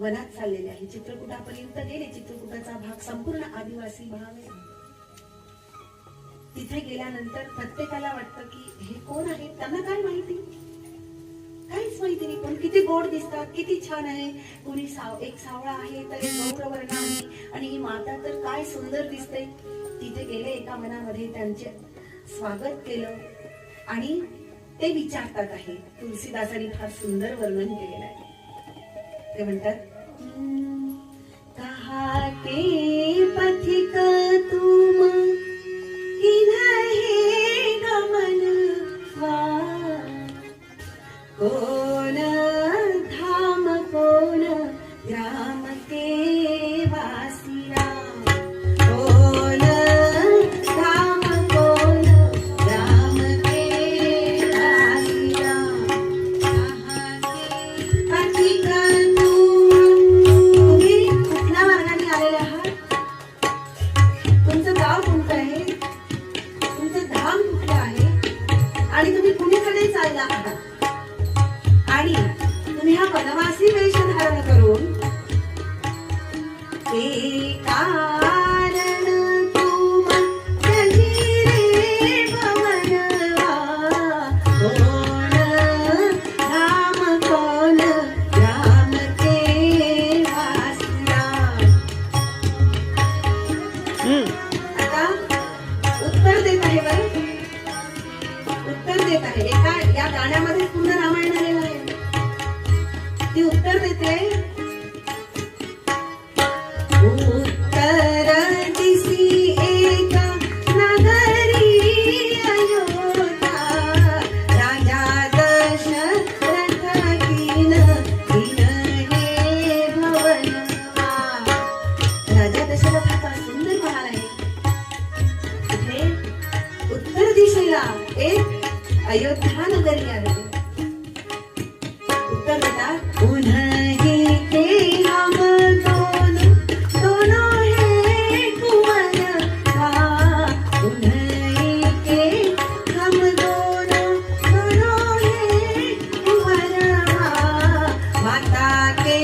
वनात चाललेले आहे. चित्रकूटापर्यंत गेले. चित्रकूटाचा भाग संपूर्ण आदिवासी भाग आहे. तिथे गेल्यानंतर प्रत्येकाला वाटतं की हे कोण आहे, त्यांना काय माहिती, काहीच माहिती नाही. पण किती गोड दिसतात, किती छान आहे. कोणी एक सावळा आहे तर एक गौरवर्ण आहे आणि ही माता तर काय सुंदर दिसते. तिथे गेले, एका वनामध्ये त्यांचे स्वागत केलं आणि ते विचारतात आहे. तुलसीदासांनी फार सुंदर वर्णन केलेलं आहे. ते म्हणतात, कहा के पथिक तुम किन्हे गमन कोण धाम कोण ग्राम के वासिया, कोण धाम कोण ग्राम के वासिया, पथिक तुम्ही कुठल्या मार्गाने आलेले आहात, तुमचं गाव कोणतं आहे, तुमचं धाम कुठलं आहे आणि तुम्ही कुणीकडे चालला आहात आणि तुम्ही हा वनवासी वेश धारण करून ते कारण तुम कही रे भवनवा, कोण धाम कोण ग्राम के वासिया. आता उत्तर देत आहे बरं, उत्तर देत आहे. एका या गाण्यामध्ये पूर्ण रामायण आलेलं आहे. ती उत्तर देते, उत्तर दिसी एक नगरी अयोध्या, राजा दशरथ कीन हे भवनवा. राजा दशरथाचा सुंदर महाल आहे. तिथे उत्तर दिशेला एक अयोध्या नगरी आहे. उत्तर देतात, उन्हीं के हम दोनों है कुंवरवा, उन्हीं के हम दोनों है कुंवरवा, माता के